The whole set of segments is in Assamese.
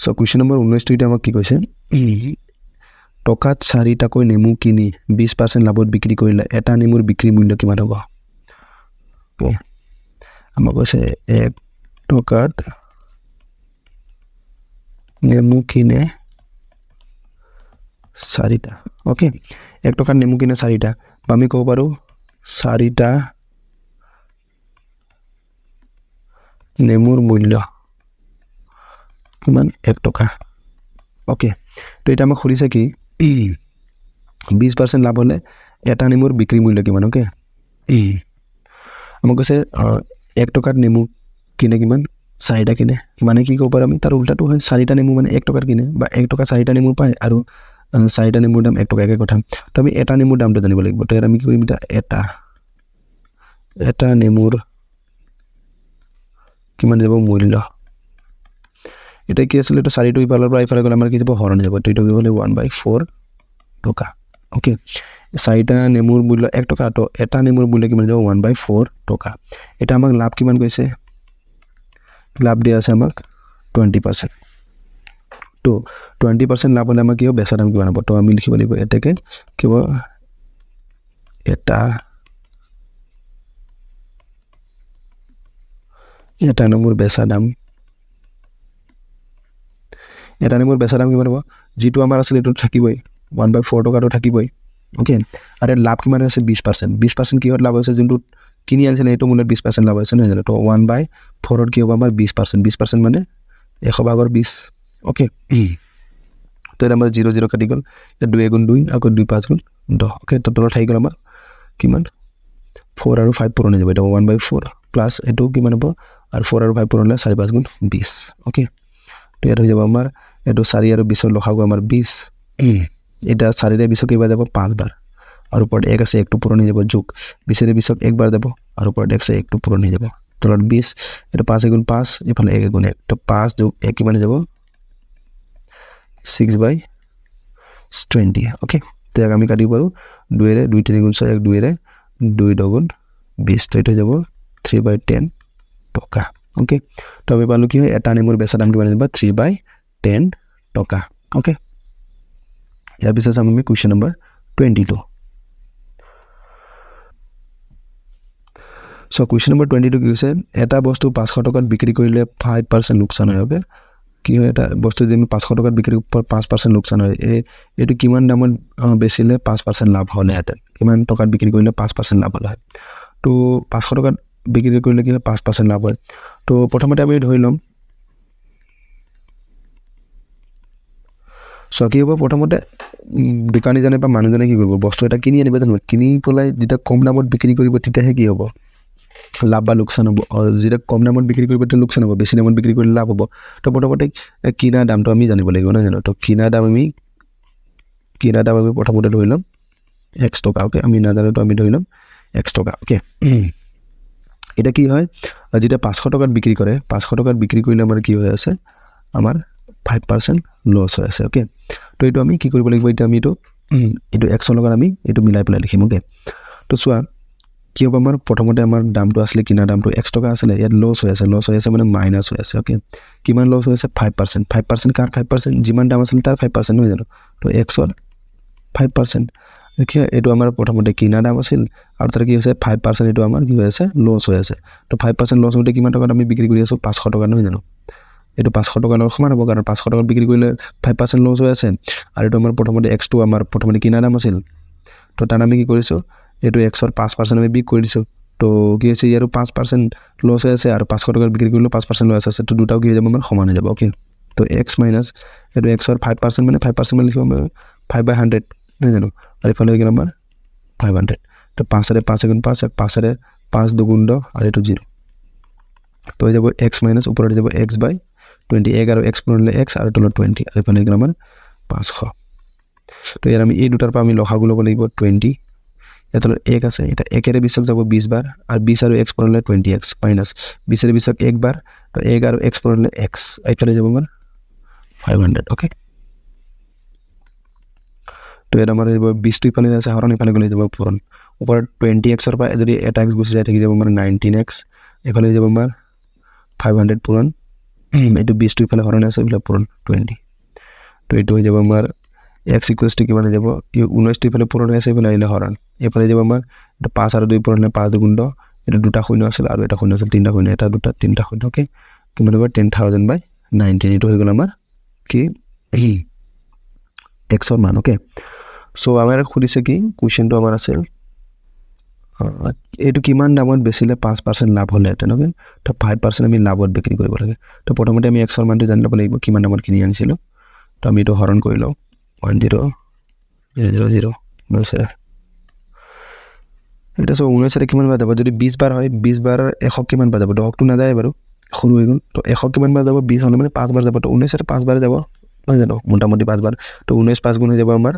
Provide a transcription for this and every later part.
সো কুৱেশ্যন নম্বৰ 19 টো আমাক কি কৈছে টকাত 4টাকৈ নেমু কিনি 20% লাভত বিক্ৰী কৰিলে এটা নেমুৰ বিক্ৰী মূল্য কিমান হ'ব আমাক কৈছে 1 টকাত নেমু কিনে 4টা ওকে 1 টকাত নেমু কিনে 4টা বা আমি ক'ব পাৰো 4টা নেমুৰ মূল্য কিমান 1 টকা ওকে তো এটা আমাক খুলিছে কি 20% লাভ হলে এটা নেমুৰ বিক্ৰী মূল্য কিমান ওকে আমাক কৈছে 1 টকাত নেমু কিনে কিমান 4টা কিনে মানে কি ক'ব পাৰো আমি তাৰ উল্টাটো হয় 4টা নেমু মানে 1 টকাত কিনে বা 1 টকা 4টা নেমু পায় আৰু 4টা নেমুৰ দাম 1 টকা একে কথা তো আমি এটা নেমুৰ দামটো জানিব লাগিব তো আমি কি কৰিম এটা নেমুৰ কিমান যাব মূল্য এটা কি আছিল এটা 4টো ইফালৰ পৰা ইফালে গ'লে আমাৰ কি যাব হৰণ যাব তো এইটো হ'ব 1/4 টকা ওকে 4টা নেমুৰ মূল্য 1 টকা তো এটা নেমুৰ মূল্য কিমান যাব 1/4 টকা এটা আমাক লাভ কিমান কৈছে লাভ দিয়া আছে আমাক 20% তো 20% লাভ হলে আমাক কি হ'ব বেচা দাম কিমান হ'ব তো আমি লিখিব লাগিব এটাকে কি হ'ব এটা নেমুৰ বেচা দাম কিমান হ'ব যেটো আমাৰ আছিল এটো থাকিবই 1/4 টকাটো থাকিবই ওকে আৰু লাভ কিমান আছে 20% কিহত লাভ হৈছে যোনটো কিনি আনিছিল এটো মূল্যত 20% লাভ হৈছে নহয় জানো তো 1/4 ত কি হ'ব আমাৰ 20% মানে 100 ভাগৰ 20 ওকে তো এটা আমাৰ 0 0 কাটি গ'ল 2 গুণ 2 আকৌ 2 5 গুণ 10 ওকে তো তলত থাকি গ'ল আমাৰ কিমান 4 আৰু 5 পূৰণ হৈ যাব এটা 1/4 প্লাস এটো কিমান হ'ব আৰু 4 আৰু 5 পূৰণ হ'লে 4 5 গুণ 20 ওকে তো ইয়াত হৈ যাব আমাৰ এটো 4 আৰু 20 ৰ লসাগু আমাৰ 20 এটা 4 ৰে 20 কেইবাৰ যাব 5 বাৰ আৰু ওপৰত 1 আছে 1টো পূৰণ হৈ যাব যোগ 20 ৰে 20 একবাৰ যাব আৰু ওপৰত 1 আছে 1টো পূৰণ হৈ যাব তলত 20 এটা 5 গুণ 5 ইফালে 1 গুণ 1 তো 5 যোগ 1 কিমান হৈ যাব 6/20 ওকে তো আমি কাটিব পাৰো 2 ৰে 2 3 গুণ 6 1 2 ৰে 2 2 20 তো এটা হৈ যাব 3/10 টকা ওকে তো আমি পালো কি হয় এটা নেমুৰ বেচা দাম কিমান হ'ব 3/10 টকা ওকে ইয়াৰ পিছত আমি question number 22 so question number 22 কি হৈছে এটা বস্তু 500 টকাত বিক্ৰী কৰিলে 5% লোকসান হয় ওকে কি হয় এটা বস্তু যে আমি 500 টকাত বিক্ৰী কৰি 5% লোকসান হয় এটো কিমান দামত বেচিলে 5% লাভ হলে হেতে কিমান টকাত বিক্ৰী কৰিলে 5% লাভ হলে তো 500 টকাত বিক্ৰী কৰিলে কি হয় 5% লাভ হয় তো প্ৰথমতে আমি ধৰি লম সো কি হ'ব প্ৰথমতে দোকানী জানে বা মানুহজনে কি কৰিব বস্তু এটা কিনি আনিব জানো কিনি পলাই যেটা কম দামত বিক্ৰী কৰিব তেতিয়াহে কি হ'ব লাভ বা লোকসান হ'ব যেটা কম দামত বিক্ৰী কৰিব তেতিয়াহে লোকসান হ'ব বেছি দামত বিক্ৰী কৰিলে লাভ হ'ব তো প্ৰথমতে কিনা দামটো আমি জানিব লাগিব না জানো তো কিনা দাম আমি প্ৰথমতে ধৰি লম x টকা ওকে আমি নাজানো তো আমি ধৰি লম x টকা ওকে এটা কি হয় যেটা 500 টকাত বিক্ৰী কৰে 500 টকাত বিক্ৰী কৰিলে আমাৰ কি হৈ আছে আমাৰ 5% লস হৈ আছে ওকে তো এইটো আমি কি কৰিব লাগিব এটা আমি এইটো x লগত আমি এইটো মিলাই পেলাই লিখিম ওকে তো চোৱা কি হ'ব আমাৰ প্ৰথমতে আমাৰ দামটো আছিল কিনা দামটো x টকা আছিল ইয়াত লস হৈ আছে মানে মাইনাস হৈ আছে ওকে কিমান লস হৈ আছে 5% কাৰ 5% যিমান দাম আছিল তাৰ 5% হৈ জানো তো x ৰ 5% দেখি এইটো আমাৰ প্ৰথমতে কিনা দাম আছিল আৰু তাৰ কি হৈছে 5% এইটো আমাৰ কি হৈ আছে লস হৈ আছে তো 5% লস হওঁতে কিমান টকাত আমি বিক্ৰী কৰি আছো 500 টকা নহয় জানো এইটো 500 টকা সমান হ'ব কাৰণ 500 টকাত বিক্ৰী কৰিলে 5% লস হৈ আছে আৰু এইটো আমাৰ প্ৰথমতে x টো আমাৰ প্ৰথমতে কিনা দাম আছিল তো তাৰ আমি কি কৰিছো এইটো x ৰ 5% আমি বিক্ৰী কৰি দিছো তো কি আছে ইয়াৰ 5% লস হৈ আছে আৰু 500 টকাত বিক্ৰী কৰিলে 5% লস আছে তো দুটাও কি হৈ যাব আমাৰ সমান হৈ যাব ওকে তো x মাইনাস এইটো x ৰ 5% মানে 5% মানে লিখিব 5/100 নহয় জানো আৰু ইফালে হৈ গ'ল আমাৰ 500 তো 5 ৰে 5 গুণ 5 5 ৰে 5 2 গুণ 10 আৰু এইটো 0 তো হৈ যাব x মাইনাস ওপৰত হৈ যাব x/20 1 আৰু x পূৰণ হ'লে x আৰু তলত 20 আৰু ইফালে হৈ গ'ল আমাৰ 500 তো ইয়াৰ আমি এই দুটাৰ পৰা আমি লসাগু ল'ব লাগিব 20 ইয়াত 1 আছে এটা 1 ৰে 20 যাব 20 বাৰ আৰু 20 আৰু x পূৰণ হ'লে 20x মাইনাস 20 ৰে 20 1 বাৰ তো 1 আৰু x পূৰণ হ'লে x ইফালে যাব আমাৰ 500 ওকে তো এটা আমাৰ 20 টো ইফালে আছে হৰণ ইফালে গলে যাব পূৰণ ওপৰত 20x ৰ পৰা যদি এটা x গুছি যায় থাকি যাব আমাৰ 19x ইফালে যাব আমাৰ 500 পূৰণ এইটো 20 টো ইফালে হৰণ আছে এইফালে পূৰণ 20 তো এইটো হৈ যাব আমাৰ x ইকুৱেলছ টু কিমান হৈ যাব 19 টো ইফালে পূৰণ হৈ আছে এইফালে আহিলে হৰণ এইফালে যাব আমাৰ এটা 5 আৰু 2 পূৰণ হ'লে 5 2 10 এটা দুটা শূন্য আছিল আৰু এটা শূন্য আছিল তিনিটা শূন্য এটা দুটা তিনিটা শূন্য ওকে কিমান হ'ব 10,000/19 এইটো হৈ গ'ল আমাৰ কি x ৰ মান ওকে সো আমাৰ খুদিছে কি কোৱেশ্চনটো আমাৰ আছিল এইটো কিমান দামত বেচিলে 5% লাভ হ'লে তেনেকৈ তো 5% আমি লাভত বিক্ৰী কৰিব লাগে তো প্ৰথমতে আমি x ৰ মানটো জানি ল'ব লাগিব কিমান দামত কিনি আনিছিলোঁ তো আমি এইটো হৰণ কৰি লওঁ 10,000 19 এটা সো 19 কিমান বাৰ যাব যদি 20 বাৰ হয় 20 বাৰ 100 কিমান বাৰ যাব 10 টো নাযায় বাৰু সৰু হৈ গ'ল তো 100 কিমান বাৰ যাব 20 হ'লে মানে 5 বাৰ যাব তো 19 5 বাৰ যাব নহয় জানো মোটামুটি 5 বাৰ তো 19 5 গুণ হৈ যাব আমাৰ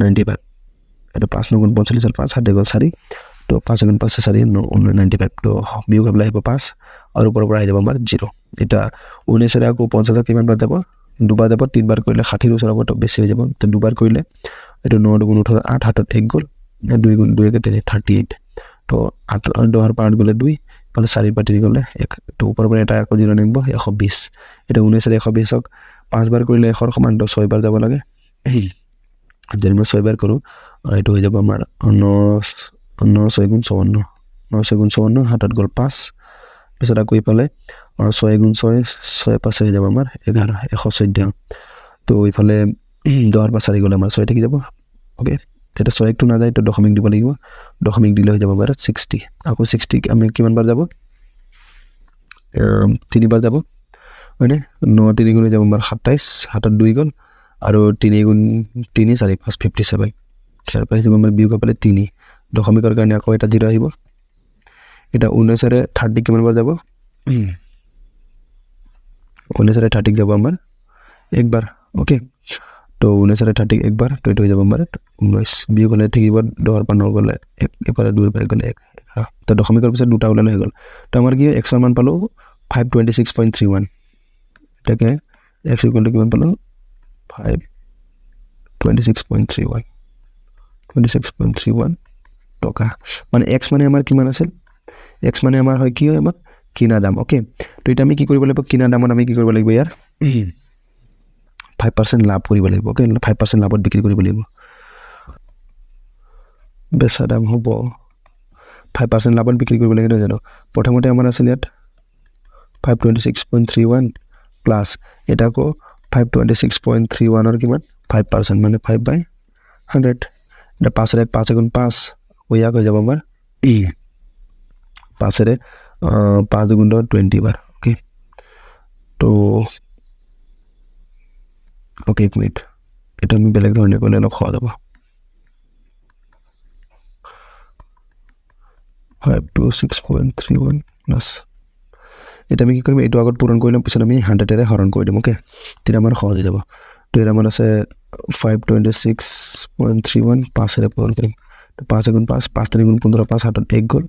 90 বাৰ এটা 5 9 গুণ 45 5 7 গ'ল 4 তো 5 গুণ 5 4 95 তো বিয়োগ হ'বলৈ আহিব 5 আৰু ওপৰৰ পৰা আহি যাব আমাৰ 0 এটা 19 আকৌ 50 কিমান বাৰ যাব দুবাৰ যাব তিনবাৰ কৰিলে 60 ওচৰ হ'ব তো বেছি হৈ যাব তো দুবাৰ কৰিলে এইটো 9 গুণ 18 8 হাতত 1 গ'ল 2 গুণ 2 কে 38 তো 8 10 পাৰ গ'লে 2 পালে 4 পাৰ 3 গ'লে 1 তো ওপৰৰ পৰা এটা আকৌ 0 নিব 120 এটা 19 120 ক 5 বাৰ কৰিলে 100 সমান তো 6 বাৰ যাব লাগে যদি মই 6 বাৰ কৰোঁ এইটো হৈ যাব আমাৰ 9 6 গুণ 54 9 6 গুণ 54 হাতত গ'ল 5 পিছত আকৌ ইফালে 6 গুণ 6 6 5 হৈ যাব আমাৰ 11 114 তো ইফালে 10 পাৰ 4 গ'লে আমাৰ 6 থাকি যাব ওকে এটা 6 টো নাযায় তো দশমিক দিব লাগিব দশমিক দিলে হৈ যাব আমাৰ 60 আকৌ 60 আমি কিমান বাৰ যাব 3 বাৰ যাব হয়নে 9 3 গুণ যাব আমাৰ 27 হাতত 2 গ'ল আৰু 3 গুণ 3 4 5 57 ইয়াৰ পৰা যাব আমাৰ বিয়োগ পালে 3 দশমিকৰ কাৰণে আকৌ এটা 0 আহিব এটা 19 ৰে 30 কিমান বাৰ যাব 19 ৰে 30 যাব আমাৰ একবাৰ ওকে তো 19 ৰে 30 একবাৰ তো এইটো হৈ যাব আমাৰ 19 বিয়োগ হ'লে থাকিব 10 পাৰ 9 গ'লে এফালে 2 পাই গ'লে 1 তো দশমিকৰ পিছত দুটা ওলালে হৈ গ'ল তো আমাৰ কি x ৰ মান পালো 526.31 এটাকে x ইকুৱেল টু কিমান পালো 526.31 টকা মানে x মানে আমাৰ কিমান আছিল x মানে আমাৰ হয় কি হয় আমাৰ কিনা দাম ওকে তো এটা আমি কি কৰিব লাগিব কিনা দামত আমি কি কৰিব লাগিব ইয়াৰ 5% লাভ কৰিব লাগিব ওকে 5% লাভত বিক্ৰী কৰিব লাগিব বেচা দাম হ'ব 5% লাভত বিক্ৰী কৰিব লাগিব জানো প্ৰথমতে আমাৰ আছিল ইয়াত 526.31 প্লাস এটা আকৌ 526.31 ৰ কিমান 5% মানে 5/100 এটা 5 ৰে 5 গুণ 5 ওয়া হৈ যাব আমাৰ 5 ৰে 5 গুণ 20 বাৰ ওকে তো ওকে এক মিনিট এটা আমি বেলেগ ধৰণে কৰিলে অলপ সহজ হ'ব 526.31 প্লাস এটা আমি কি কৰিম এইটো আগত পূৰণ কৰি ল'ম পিছত আমি 100 এৰে হৰণ কৰি দিম ওকে তেতিয়া আমাৰ সহজ হৈ যাব তো এর আমার আছে 526.31 5 এর পূরণ করি তো 5 গুণ 5 5 3 গুণ 15 5 হাতত 1 গ'ল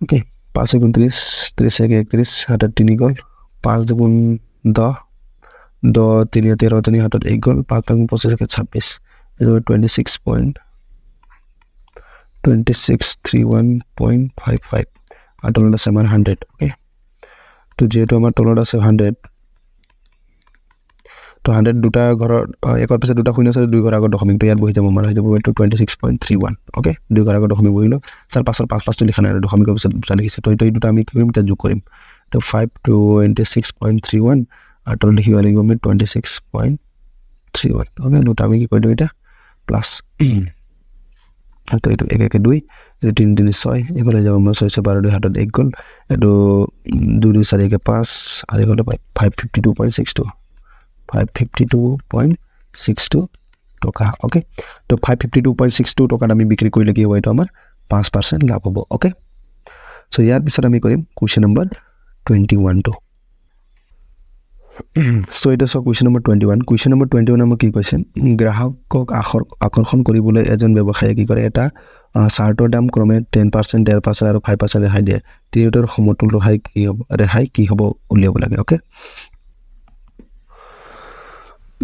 ওকে 5 গুণ 30 30 1 31 হাতত 3 গ'ল 5 গুণ 10 10 3 13 3 হাতত 1 গ'ল 5 গুণ 25 26 এটা 2631.55 আর তলত আছে আমার 100 ওকে তো যেহেতু আমার তলত আছে 100 তো 100 দুটা ঘৰৰ একৰ পিছত দুটা শূন্য আছে দুই ঘৰ আগত দশমিকটো ইয়াত বহি যাব আমাৰ হৈ যাব এইটো 26.31 ওকে দুই ঘৰ আগত দশমিক বহিলো স্যাৰ পাছৰ 5 লিখা নাই আৰু দশমিকৰ পিছত দুটা লিখিছে তো এই দুটা আমি কি কৰিম এটা যোগ কৰিম তো 526.31 আৰু তলত লিখিব লাগিব আমি 26.31 ওকে দুটা আমি কি কৰি দিম এটা প্লাস তো এইটো 1 1 2 এটা 3 3 6 এবারে যাব আমরা 6 12 2 হাতত 1 গল এটো 2 2 4 1 5 আর হলো 552.62 552.62 টাকা ওকে তো 552.62 টাকা আমি বিক্রি কৰিলে কি হ'ব এটা আমাৰ 5% লাভ হ'ব ওকে সো ইয়াৰ পিছত আমি কৰিম কোৱেশ্চন নম্বৰ 21 টো সো এটা সব কোৱেশ্চন নম্বৰ 21 কোৱেশ্চন নম্বৰ 21 আমাক কি কৈছে গ্ৰাহকক আকৰ্ষণ কৰিবলৈ এজন ব্যৱসায়ী কি কৰে এটা চাৰ্টৰ দাম ক্ৰমে 10% 1.5% আৰু 5% ৰেহাই দিয়ে তিনিটাৰ সমতুল ৰেহাই কি হ'ব উলিয়াব লাগে ওকে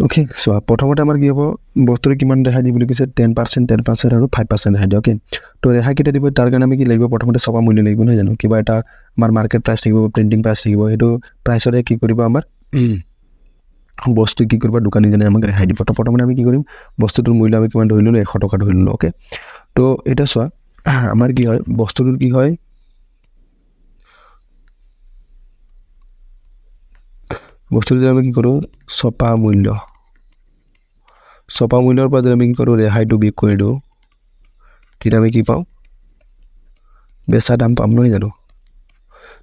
অ'কে চোৱা প্ৰথমতে আমাৰ কি হ'ব বস্তুটো কিমান ৰেহাই দিব বুলি কৈছে 10% 10% আৰু 5% ৰেহাই দিয়ে অ'কে তো ৰেহাই কেতিয়া দিব তাৰ কাৰণে আমি কি লাগিব প্ৰথমতে ছপা মূল্য লাগিব নহয় জানো কিবা এটা আমাৰ মাৰ্কেট প্ৰাইচ থাকিব প্ৰিণ্টিং প্ৰাইচ থাকিব সেইটো প্ৰাইচতে কি কৰিব আমাৰ বস্তু কি কৰিব দোকানীজনে আমাক ৰেহাই দিব তো প্ৰথমতে আমি কি কৰিম বস্তুটোৰ মূল্য আমি কিমান ধৰি ল'লোঁ 100 টকা ধৰি ল'লোঁ অ'কে তো এতিয়া চোৱা আমাৰ কি হয় বস্তুটোৰ কি হয় বস্তুটো যদি আমি কি কৰোঁ ছপা মূল্যৰ পৰা যদি আমি কি কৰোঁ ৰেহাইটো বিয়োগ কৰি দিওঁ তেতিয়া আমি কি পাওঁ বেচা দাম পাম নহয় জানো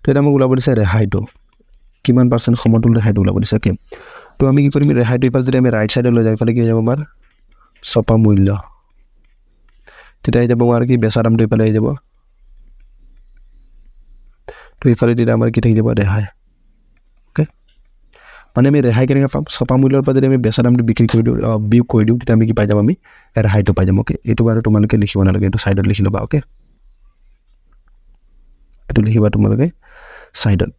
তো এতিয়া আমাক ওলাব দিছে ৰেহাইটো কিমান পাৰ্চেণ্ট সমতুল ৰেহাইটো ওলাব দিছে অ'কে তো আমি কি কৰিম ৰেহাইটো ইফালে যদি আমি ৰাইট ছাইডে লৈ যাওঁ ইফালে কি হৈ যাব আমাৰ ছপা মূল্য তেতিয়া আহি যাব আমাৰ কি বেচা দামটো ইফালে আহি যাব তো ইফালে তেতিয়া আমাৰ কি থাকি যাব ৰেহাই অ'কে মানে আমি ৰেহাই কেনেকৈ পাম ছপা মূল্যৰ পৰা যদি আমি বেচা দামটো বিক্ৰী কৰি দিওঁ বিয়োগ কৰি দিওঁ তেতিয়া আমি কি পাই যাম আমি ৰেহাইটো পাই যাম অ'কে এইটো বাৰু তোমালোকে লিখিব নালাগে এইটো ছাইডত লিখি ল'বা অ'কে এইটো লিখিবা তোমালোকে ছাইডত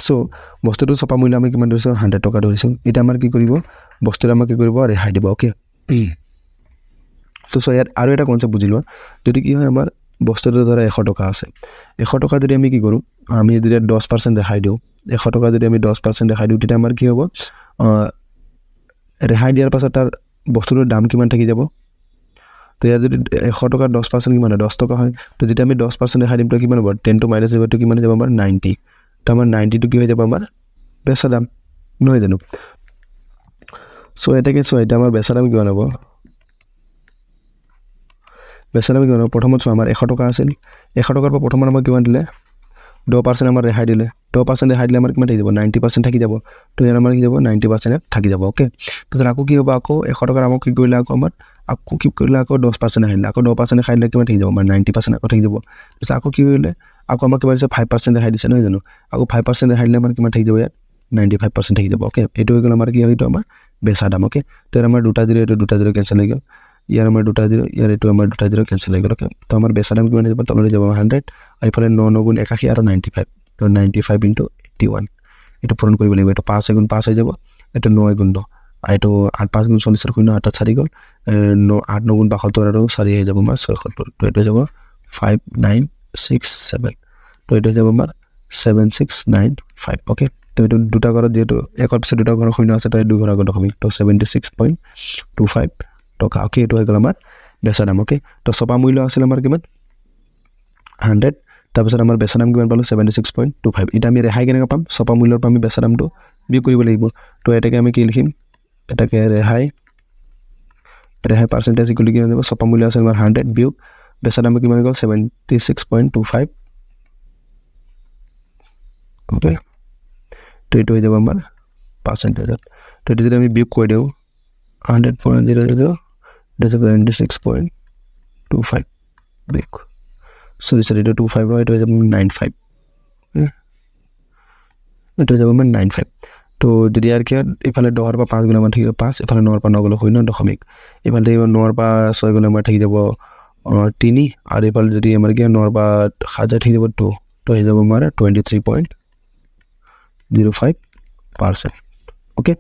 চ' বস্তুটো ছপা মূল্য আমি কিমান ধৰিছোঁ 100 টকা ধৰিছোঁ এতিয়া আমাৰ কি কৰিব বস্তুটো আমাক কি কৰিব ৰেহাই দিব অ'কে চ' ইয়াত আৰু এটা কনচেপ্ট বুজি লোৱা যদি কি হয় আমাৰ বস্তুটো ধৰা 100 টকা আছে 100 টকা যদি আমি কি কৰোঁ আমি যদি 10% ৰেহাই দিওঁ 100 টকা যদি আমি 10% ৰেহাই দিওঁ তেতিয়া আমাৰ কি হ'ব ৰেহাই দিয়াৰ পাছত তাৰ বস্তুটোৰ দাম কিমান থাকি যাব তো ইয়াৰ যদি 100 টকাৰ 10% কিমান হয় 10 টকা হয় তো যেতিয়া আমি 10% ৰেহাই দিম তো কিমান হ'ব 10 to minus হ'ব তো কিমান যাব আমাৰ 90 তো আমাৰ 90টো কি হৈ যাব আমাৰ বেচা দাম নহয় জানো চ' এটাকে চোৱা এতিয়া আমাৰ বেচা দাম কিমান হ'ব বেচা দাম কিমান হ'ব প্ৰথমত চোৱা আমাৰ 100 টকা আছিল 100 টকাৰ পৰা প্ৰথমত আমাক কিমান দিলে 10% আমাৰ ৰেহাই দিলে 10% ৰেহাই দিলে আমাৰ কিমান থাকি যাব 90% থাকি যাব তো ইয়াৰ আমাৰ কি যাব 90% থাকি যাব অ'কে তাৰপিছত আকৌ কি হ'ব আকৌ 100 টকাৰ আমাক কি কৰিলে আকৌ আমাৰ আকৌ কি কৰিলে আকৌ 10% ৰেহাই দিলে আকৌ 10% ৰেহাই দিলে কিমান থাকি যাব আমাৰ 90% আকৌ থাকি যাব তাৰপিছত আকৌ কি কৰিলে আকৌ আমাক কিমান দিছে 5% ৰেহাই দিছে নহয় জানো আকৌ 5% ৰেহাই দিলে আমাৰ কিমান থাকি যাব ইয়াত 95% থাকি যাব অ'কে এইটো হৈ গ'ল আমাৰ কি হয় এইটো আমাৰ বেচা দাম অ'কে তো আমাৰ দুটা জিৰ' কেঞ্চেল হৈ গ'ল ইয়াৰ আমাৰ দুটা জিৰ' ইয়াৰ এইটো আমাৰ দুটা জিৰ' কেঞ্চেল হৈ গ'ল অ'কে তো আমাৰ বেচা দাম কিমান হৈ যাব তললৈ যাব 100 আৰু ইফালে 9 গুণ 81 আৰু 95 তো 95 into 81 এইটো পূৰণ কৰিব লাগিব এইটো 5 গুণ 5 হৈ যাব এইটো 9 গুণ 9 আৰু এইটো 8 5 গুণ 40 শূন্য 8 4 গ'ল 8 9 গুণ 72 আৰু 4 হৈ যাব আমাৰ 76 তো এইটো হৈ যাব 5967 তো এইটো হৈ যাব আমাৰ 7695 অ'কে তো এইটো দুটা ঘৰত যিহেতু একৰ পিছত দুটা ঘৰৰ শূন্য আছে তো এই দুই ঘৰৰ আগত দশমিক তো 76.25 টকা অ'কে এইটো হৈ গ'ল আমাৰ বেচা দাম অ'কে তো ছপা মূল্য আছিল আমাৰ কিমান 100 তাৰপিছত আমাৰ বেচা দাম কিমান পালোঁ 76.25 এতিয়া আমি ৰেহাই কেনেকৈ পাম ছপা মূল্যৰ পৰা আমি বেচা দামটো বিয়োগ কৰিব লাগিব তো এটাকে আমি কি লিখিম এটাকে ৰেহাই পাৰ্চেণ্টেজ ইকুৱেল কিমান যাব ছপা মূল্য আছে আমাৰ 100 বিয়োগ বেচা দাম কিমান গ'ল 76.25 অ'কে তো এইটো হৈ যাব আমাৰ পাৰ্চেণ্টেজত তো এইটো যদি আমি বিয়োগ কৰি দিওঁ 100.00 76.25 বিয়োগ সরি এটা 25 হয় এটা হয়ে যাবে 95 এটা হয়ে যাবে 95 তো যদি আর কি এফালে 10 বা 5 গুণ আমার ঠিক 5 এফালে 9 বা 9 গুলো হই না দশমিক এফালে 9 বা 6 গুণ আমার ঠিক যাব 3 আর এফালে যদি আমার কি 9 বা 1000 ঠিক যাব 2 তো হয়ে যাব আমার 23.05% ওকে